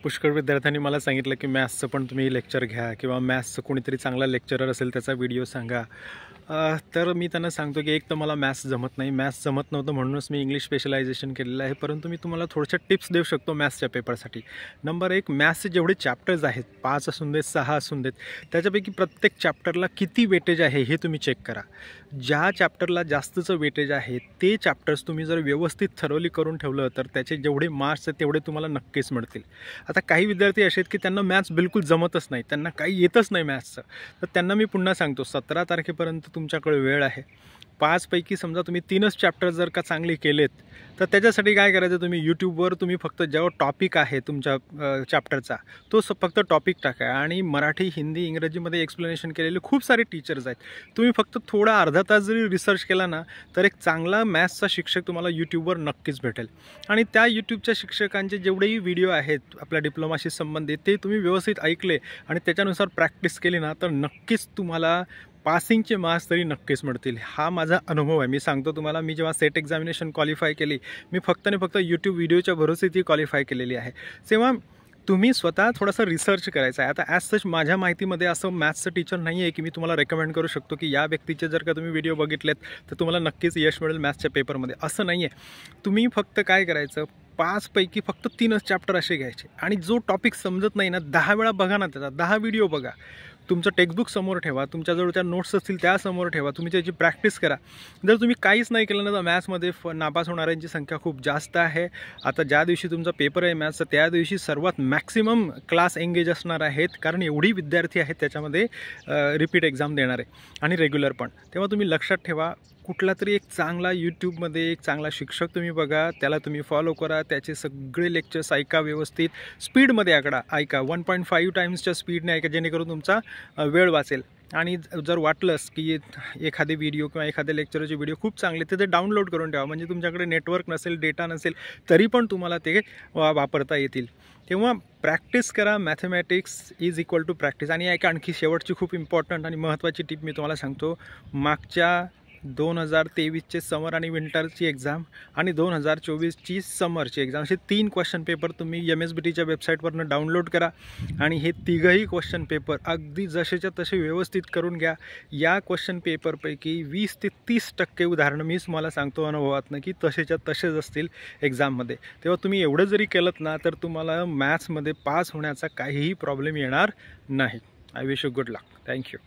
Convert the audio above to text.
पुष्कळ विद्यार्थ्यांनी मला सांगितलं की मॅथ्सचं पण तुम्ही लेक्चर घ्या किंवा मॅथ्सचं कोणीतरी चांगला लेक्चरर असेल त्याचा व्हिडिओ सांगा। तर मी त्यांना सांगतो की एक तर मला मॅथ्स जमत नाही, मॅथ्स जमत नव्हतं म्हणूनच मी इंग्लिश स्पेशलायझेशन केलेलं आहे। परंतु मी तुम्हाला थोड्याशा टिप्स देऊ शकतो मॅथ्सच्या पेपरसाठी। नंबर 1, मॅथ्सचे जेवढे चॅप्टर्स आहेत 5 असून देत 6 असून देत त्याच्यापैकी प्रत्येक चॅप्टरला किती वेटेज आहे हे तुम्ही चेक करा। ज्या चॅप्टरला जास्तचं वेटेज आहे ते चॅप्टर्स तुम्ही जर व्यवस्थित थरोली करून ठेवलं तर त्याचे जेवढे मार्क्स आहेत तेवढे तुम्हाला नक्कीच मिळतील। आता काही विद्यार्थी असे आहेत की त्यांना मॅथ्स बिलकुल जमतच नाही, त्यांना काही येतच नाही मॅथ्सचं, तर त्यांना मी पुन्हा सांगतो 17 तारखेपर्यंत तुमच्याकडे वेळ आहे। 5 पैकी समजा तुम्ही 3च चॅप्टर जर का चांगले केलेत तर त्याच्यासाठी काय करायचं, तुम्ही यूट्यूबवर तुम्ही फक्त जेव्हा टॉपिक आहे तुमच्या चॅप्टरचा तो फक्त टॉपिक टाका आणि मराठी, हिंदी, इंग्रजीमध्ये एक्सप्लेनेशन केलेले खूप सारे टीचर्स आहेत। तुम्ही फक्त थोडा अर्धा तास जरी रिसर्च केला ना तर एक चांगला मॅथ्सचा शिक्षक तुम्हाला यूट्यूबवर नक्कीच भेटेल। आणि त्या यूट्यूबच्या शिक्षकांचे जेवढेही व्हिडिओ आहेत आपल्या डिप्लोमाशी संबंधित ते तुम्ही व्यवस्थित ऐकले आणि त्याच्यानुसार प्रॅक्टिस केली ना तर नक्कीच तुम्हाला पासिंगचे मार्क्स तरी नक्कीच मिळतील। हा माझा अनुभव आहे, मी सांगतो तुम्हाला। मी जेव्हा सेट एक्झामिनेशन क्वालिफाय केली मी फक्त आणि फक्त यूट्यूब व्हिडिओच्या भरोसे ती क्वालिफाय केलेली आहे। तेव्हा तुम्ही स्वतः थोडासा रिसर्च करायचा आहे। आता ॲज सच माझ्या माहितीमध्ये असं मॅथ्सचं टीचर नाही आहे की मी तुम्हाला रेकमेंड करू शकतो की या व्यक्तीचे जर का तुम्ही व्हिडिओ बघितलेत तर तुम्हाला नक्कीच यश मिळेल मॅथ्सच्या पेपरमध्ये, असं नाही आहे। तुम्ही फक्त काय करायचं, 5 पैकी फक्त 3च चॅप्टर असे घ्यायचे आणि जो टॉपिक समजत नाही ना 10 वेळा बघा ना, त्याचा 10 व्हिडिओ बघा, तुमचं टेक्स्टबुक समोर ठेवा, तुमच्याजवळ ज्या नोट्स असतील त्या समोर ठेवा, तुम्ही त्याची प्रॅक्टिस करा। जर तुम्ही काहीच नाही केलं ना तर मॅथ्समध्ये नापास होणाऱ्यांची संख्या खूप जास्त आहे। आता ज्या दिवशी तुमचा पेपर आहे मॅथ्सचा त्या दिवशी सर्वात मॅक्सिमम क्लास एंगेज असणार आहेत, कारण एवढी विद्यार्थी आहेत त्याच्यामध्ये रिपीट एक्झाम देणारे आणि रेग्युलर पण। तेव्हा तुम्ही लक्षात ठेवा, कुठला तरी एक चांगला यूट्यूबमध्ये एक चांगला शिक्षक तुम्ही बघा, त्याला तुम्ही फॉलो करा, त्याचे सगळे लेक्चर्स ऐका, व्यवस्थित स्पीडमध्ये ऐका 1.5 टाइम्सच्या स्पीडने ऐका, जेणेकरून तुमचा वेळ वाचेल। आणि जर वाटलंच की एखादे व्हिडिओ किंवा एखाद्या लेक्चरचे व्हिडिओ खूप चांगले ते डाउनलोड करून ठेवा, म्हणजे तुमच्याकडे नेटवर्क नसेल, डेटा नसेल तरी पण तुम्हाला ते वापरता येतील। तेव्हा प्रॅक्टिस करा, mathematics is equal to practice. आणि एक आणखी शेवटची खूप इम्पॉर्टंट आणि महत्त्वाची टिप मी तुम्हाला सांगतो, मागच्या 2023चे समर आणि विंटरची एक्झाम आणि 2024ची समरची एक्झाम असे 3 क्वेश्चन पेपर तुम्ही MSBTच्या वेबसाईटवरनं डाउनलोड करा आणि हे तिघंही क्वेश्चन पेपर अगदी जसेच्या तसे व्यवस्थित करून घ्या। या क्वेश्चन पेपरपैकी 20 ते 30% उदाहरणं मीच मला सांगतो अनुभवातनं की तसेच्या तसेच असतील एक्झाममध्ये। तेव्हा तुम्ही एवढं जरी केलं ना तर तुम्हाला मॅथ्समध्ये पास होण्याचा काहीही प्रॉब्लेम येणार नाही। I wish you good luck. Thank you.